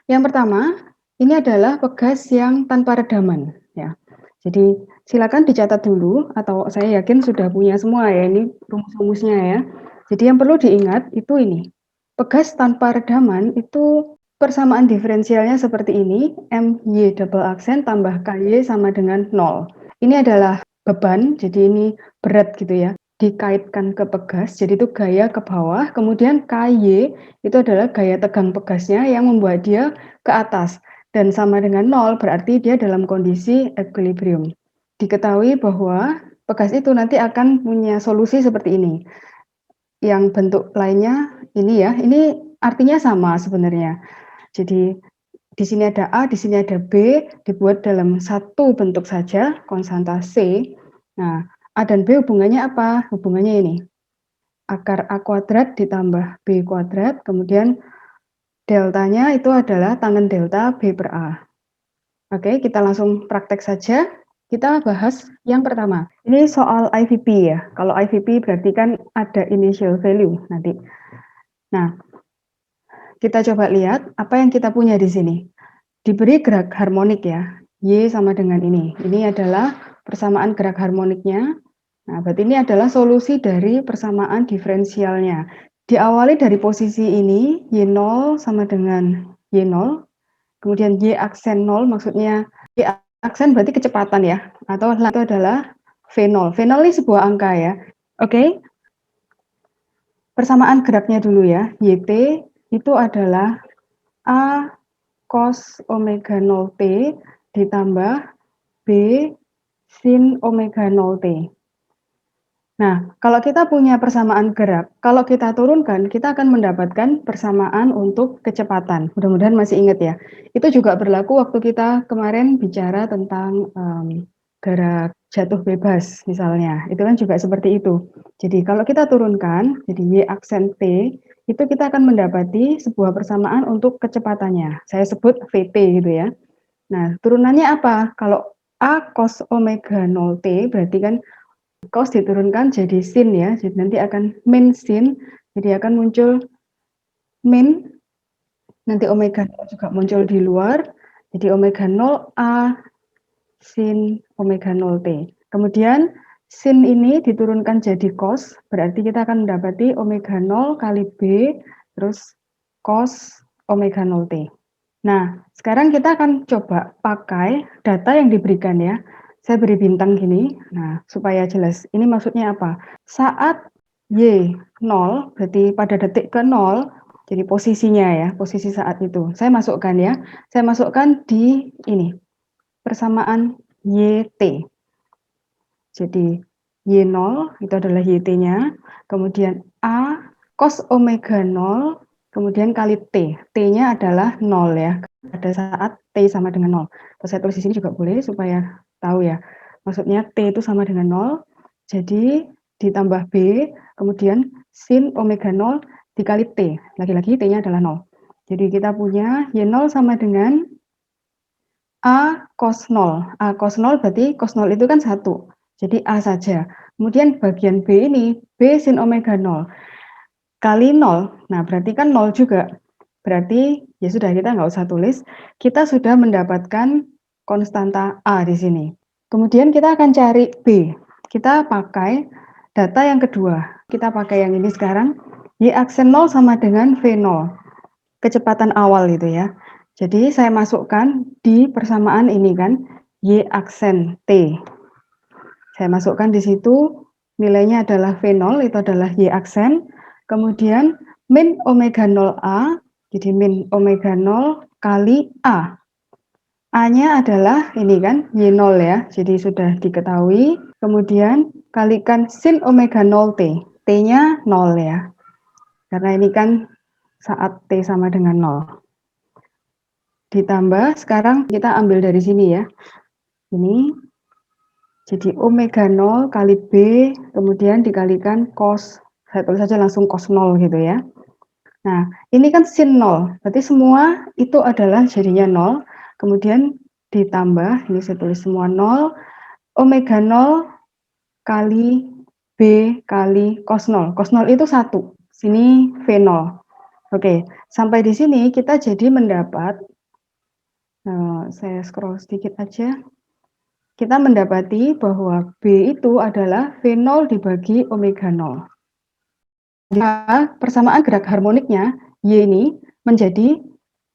Yang pertama, ini adalah pegas yang tanpa redaman, ya. Jadi silakan dicatat dulu atau saya yakin sudah punya semua ya, ini rumus-rumusnya ya. Jadi yang perlu diingat itu ini, pegas tanpa redaman itu persamaan diferensialnya seperti ini, MY double aksen tambah KY sama dengan 0. Ini adalah beban, jadi ini berat gitu ya, dikaitkan ke pegas, jadi itu gaya ke bawah, kemudian KY itu adalah gaya tegang pegasnya yang membuat dia ke atas, dan sama dengan 0 berarti dia dalam kondisi equilibrium. Diketahui bahwa pegas itu nanti akan punya solusi seperti ini. Yang bentuk lainnya ini ya, ini artinya sama sebenarnya. Jadi di sini ada A, di sini ada B, dibuat dalam satu bentuk saja, konstanta C. Nah, A dan B hubungannya apa? Hubungannya ini, akar A kuadrat ditambah B kuadrat, kemudian deltanya itu adalah tangen delta B per A. Oke, kita langsung praktek saja. Kita bahas yang pertama. Ini soal IVP ya. Kalau IVP berarti kan ada initial value nanti. Nah, kita coba lihat apa yang kita punya di sini. Diberi gerak harmonik ya, Y sama dengan ini. Ini adalah persamaan gerak harmoniknya. Nah, berarti ini adalah solusi dari persamaan diferensialnya. Diawali dari posisi ini, Y0 sama dengan Y0, kemudian Y aksen 0 maksudnya Y aksen berarti kecepatan ya, atau itu adalah V0. V0 ini sebuah angka ya. Oke, persamaan geraknya dulu ya. YT itu adalah A cos omega 0 T ditambah B sin omega 0 T. Nah, kalau kita punya persamaan gerak, kalau kita turunkan, kita akan mendapatkan persamaan untuk kecepatan. Mudah-mudahan masih ingat ya. Itu juga berlaku waktu kita kemarin bicara tentang gerak jatuh bebas misalnya. Itu kan juga seperti itu. Jadi kalau kita turunkan, jadi Y aksen T, itu kita akan mendapati sebuah persamaan untuk kecepatannya. Saya sebut VT gitu ya. Nah, turunannya apa? Kalau A cos omega 0 T, berarti kan cos diturunkan jadi sin ya, jadi nanti akan min sin, jadi akan muncul min, nanti omega 0 juga muncul di luar, jadi omega 0 A sin omega 0 T. Kemudian sin ini diturunkan jadi cos, berarti kita akan mendapati omega 0 kali B, terus cos omega 0 T. Nah, sekarang kita akan coba pakai data yang diberikan ya. Saya beri bintang gini, nah supaya jelas. Ini maksudnya apa? Saat Y 0, berarti pada detik ke 0, jadi posisinya ya, posisi saat itu. Saya masukkan ya, saya masukkan di ini, persamaan YT. Jadi Y0 itu adalah YT-nya, kemudian A cos omega 0, kemudian kali T. T-nya adalah 0 ya, pada saat T sama dengan 0. Terus saya tulis di sini juga boleh supaya tahu ya. Maksudnya T itu sama dengan 0, jadi ditambah B, kemudian sin omega 0 dikali T. Lagi-lagi T-nya adalah 0. Jadi kita punya Y0 sama dengan A cos 0. A cos 0 berarti cos 0 itu kan 1. Jadi A saja. Kemudian bagian B ini, B sin omega 0 kali 0. Nah, berarti kan 0 juga. Berarti ya sudah, kita nggak usah tulis. Kita sudah mendapatkan konstanta A di sini. Kemudian kita akan cari B. Kita pakai data yang kedua. Kita pakai yang ini sekarang. Y aksen 0 sama dengan V0. Kecepatan awal itu ya. Jadi saya masukkan di persamaan ini kan, Y aksen T. Saya masukkan di situ, nilainya adalah V0, itu adalah Y aksen. Kemudian min omega 0A, jadi min omega 0 kali A. A-nya adalah ini kan, Y0 ya, jadi sudah diketahui. Kemudian kalikan sin omega 0T. T-nya 0 ya, karena ini kan saat T sama dengan 0. Ditambah, sekarang kita ambil dari sini ya. Ini jadi omega 0 kali B, kemudian dikalikan cos, saya tulis saja langsung cos 0 gitu ya. Nah, ini kan sin 0, berarti semua itu adalah jadinya 0, kemudian ditambah, ini saya tulis semua 0, omega 0 kali B kali cos 0. Cos 0 itu 1, sini V0. Oke, sampai di sini kita jadi mendapat Saya scroll sedikit aja. Kita mendapati bahwa B itu adalah V0 dibagi omega 0. Nah, persamaan gerak harmoniknya Y ini menjadi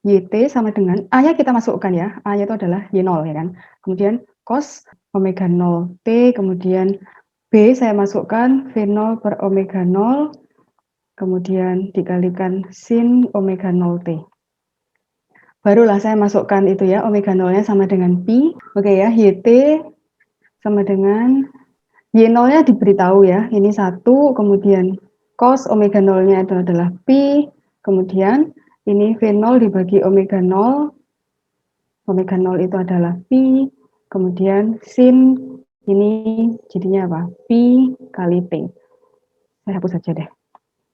YT sama dengan A-nya kita masukkan ya. A-nya itu adalah Y0 ya kan. Kemudian cos omega 0 T, kemudian B saya masukkan V0 per omega 0, kemudian dikalikan sin omega 0 T. Barulah saya masukkan itu ya, omega 0-nya sama dengan pi. Oke ya, YT sama dengan Y0-nya diberitahu ya, ini 1, kemudian cos omega 0-nya itu adalah pi, kemudian ini V0 dibagi omega 0, omega 0 itu adalah pi, kemudian sin ini jadinya apa? Pi kali T. Saya hapus saja deh.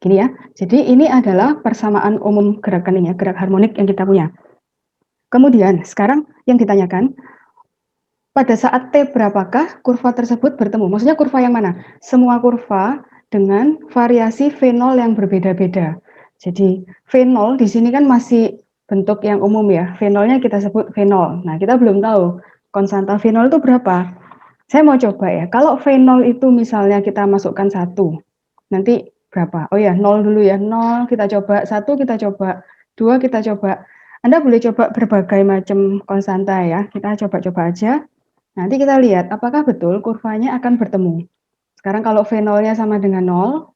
Gini ya, jadi ini adalah persamaan umum gerakan ini ya, gerak harmonik yang kita punya. Kemudian sekarang yang ditanyakan, pada saat T berapakah kurva tersebut bertemu? Maksudnya kurva yang mana? Semua kurva dengan variasi V0 yang berbeda-beda. Jadi V0 di sini kan masih bentuk yang umum ya. V0-nya kita sebut V0. Nah, kita belum tahu konstanta V0 itu berapa. Saya mau coba ya. Kalau V0 itu misalnya kita masukkan 1. Nanti berapa? Oh ya, 0 dulu ya. 0 kita coba, 1 kita coba, 2 kita coba. Anda boleh coba berbagai macam konstanta ya. Kita coba-coba aja. Nanti kita lihat apakah betul kurvanya akan bertemu. Sekarang kalau V0-nya sama dengan 0,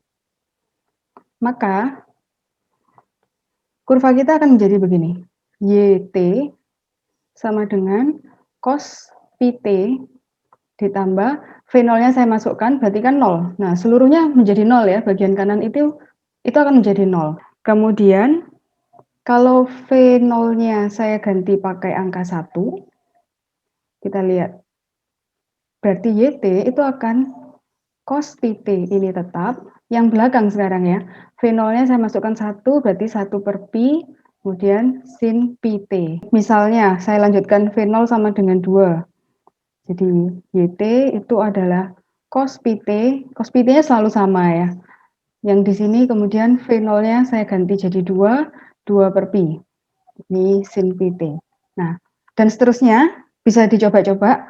maka kurva kita akan menjadi begini. YT sama dengan cos PT ditambah V0-nya saya masukkan, berarti kan 0. Nah, seluruhnya menjadi 0 ya, bagian kanan itu akan menjadi 0. Kemudian, kalau V0-nya saya ganti pakai angka 1, kita lihat. Berarti YT itu akan cos PT ini tetap, yang belakang sekarang ya. V0-nya saya masukkan 1, berarti 1 per pi, kemudian sin PT. Misalnya, saya lanjutkan V0 sama dengan 2. Jadi, YT itu adalah cos PT-nya selalu sama ya. Yang di sini kemudian V0-nya saya ganti jadi 2 per pi. Ini sin PT. Nah, dan seterusnya bisa dicoba-coba.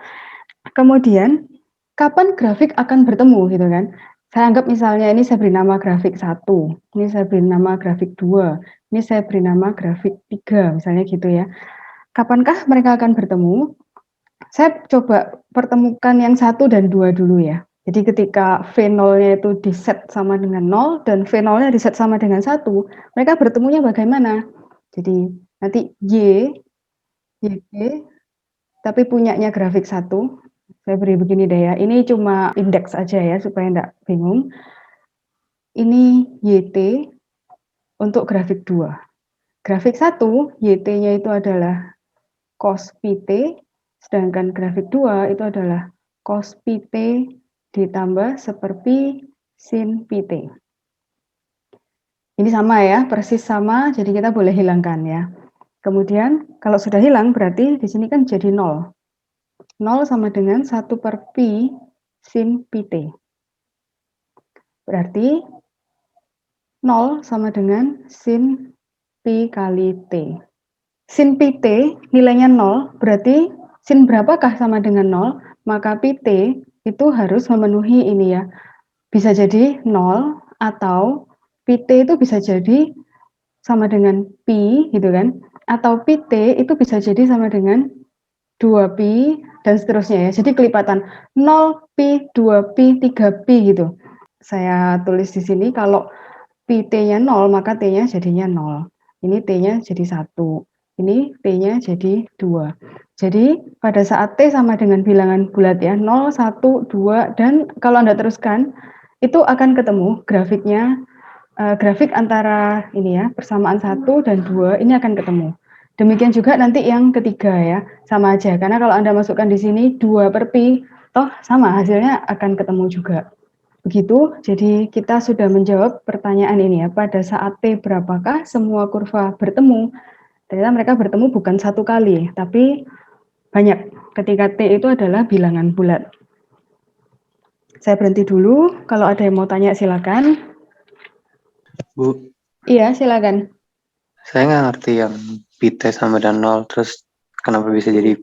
Kemudian, kapan grafik akan bertemu gitu kan? Saya anggap misalnya ini saya beri nama grafik 1, ini saya beri nama grafik 2, ini saya beri nama grafik 3, misalnya gitu ya. Kapankah mereka akan bertemu? Saya coba pertemukan yang 1 dan 2 dulu ya. Jadi ketika V0-nya itu diset sama dengan 0 dan V0-nya diset sama dengan 1, mereka bertemunya bagaimana? Jadi nanti YT, tapi punyanya grafik 1, saya beri begini deh ya, ini cuma indeks aja ya supaya enggak bingung. Ini YT untuk grafik 2. Grafik 1, YT-nya itu adalah cos PT, sedangkan grafik 2 itu adalah cos PT ditambah seperti sin PT. Ini sama ya, persis sama, jadi kita boleh hilangkan ya. Kemudian kalau sudah hilang berarti di sini kan jadi 0. 0 sama dengan 1 per pi sin PT. Berarti 0 sama dengan sin pi kali T. Sin PT nilainya 0, berarti sin berapakah sama dengan 0? Maka PT itu harus memenuhi ini ya. Bisa jadi 0 atau PT itu bisa jadi sama dengan pi gitu kan. Atau PT itu bisa jadi sama dengan 2pi dan seterusnya ya. Jadi kelipatan 0 pi, 2 pi, 3 pi gitu. Saya tulis di sini kalau pi T-nya 0 maka T-nya jadinya 0. Ini T-nya jadi 1. Ini T-nya jadi 2. Jadi pada saat T sama dengan bilangan bulat ya, 0, 1, 2, dan kalau Anda teruskan, itu akan ketemu grafiknya, grafik antara ini ya, persamaan 1 dan 2, ini akan ketemu. Demikian juga nanti yang ketiga ya, sama aja. Karena kalau Anda masukkan di sini 2 per pi, toh sama hasilnya akan ketemu juga. Begitu, jadi kita sudah menjawab pertanyaan ini ya, pada saat T berapakah semua kurva bertemu? Ternyata mereka bertemu bukan satu kali, tapi banyak. Ketika T itu adalah bilangan bulat. Saya berhenti dulu, kalau ada yang mau tanya silakan. Bu, Iya, silakan. saya nggak ngerti yang pi T sama dengan 0, terus Kenapa bisa jadi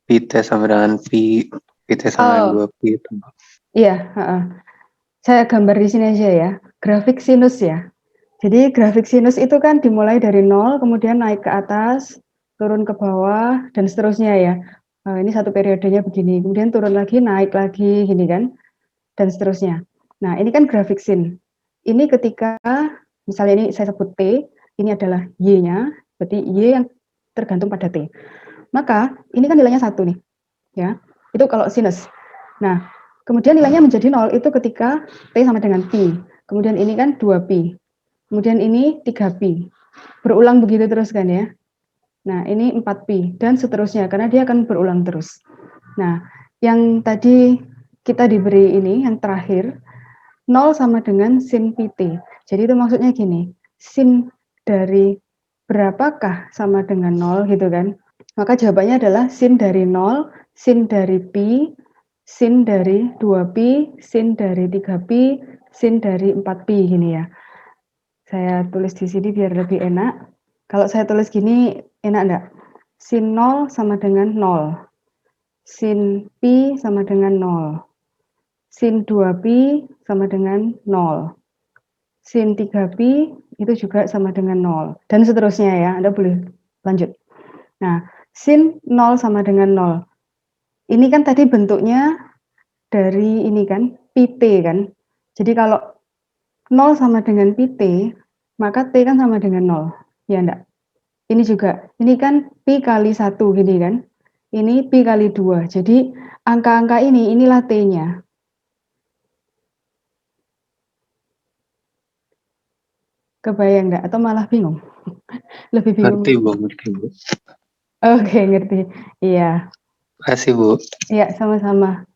Pi T sama dengan Pi T sama dengan Oh, 2Pi itu? iya, heeh. Saya gambar di sini aja ya, grafik sinus ya. Jadi grafik sinus itu kan dimulai dari 0, kemudian naik ke atas, turun ke bawah, dan seterusnya ya. Ini satu periodenya begini, kemudian turun lagi, naik lagi, gini kan, dan seterusnya. Nah, ini kan grafik sin. Ini ketika, misalnya ini saya sebut T, ini adalah Y-nya, berarti Y yang tergantung pada T. Maka, ini kan nilainya 1 nih, ya. Itu kalau sinus. Nah, kemudian nilainya menjadi 0 itu ketika T sama dengan pi. Kemudian ini kan 2pi. Kemudian ini 3pi. Berulang begitu terus kan ya. Nah, ini 4pi dan seterusnya karena dia akan berulang terus. Nah, yang tadi kita diberi ini yang terakhir 0 sama dengan sin pi t. Jadi itu maksudnya gini, sin dari berapakah sama dengan 0 gitu kan. Maka jawabannya adalah sin dari 0, sin dari pi, sin dari 2pi, sin dari 3pi, sin dari 4pi gini ya. Saya tulis di sini biar lebih enak. Kalau saya tulis gini enak enggak? Sin 0 sama dengan 0. Sin pi sama dengan 0. Sin 2pi sama dengan 0. Sin 3pi itu juga sama dengan 0. Dan seterusnya ya, Anda boleh lanjut. Nah, sin 0 sama dengan 0. Ini kan tadi bentuknya dari ini kan, pi t kan. Jadi kalau 0 sama dengan pi t, maka t kan sama dengan 0. Ya enggak? Ini juga, ini kan pi kali 1 gini kan. Ini pi kali 2. Jadi angka-angka ini, inilah t-nya. Kebayang enggak? Atau malah bingung? Lebih bingung. Ngerti Bu, ngerti Bu. Oke, ngerti. Iya. Makasih Bu. Iya, sama-sama.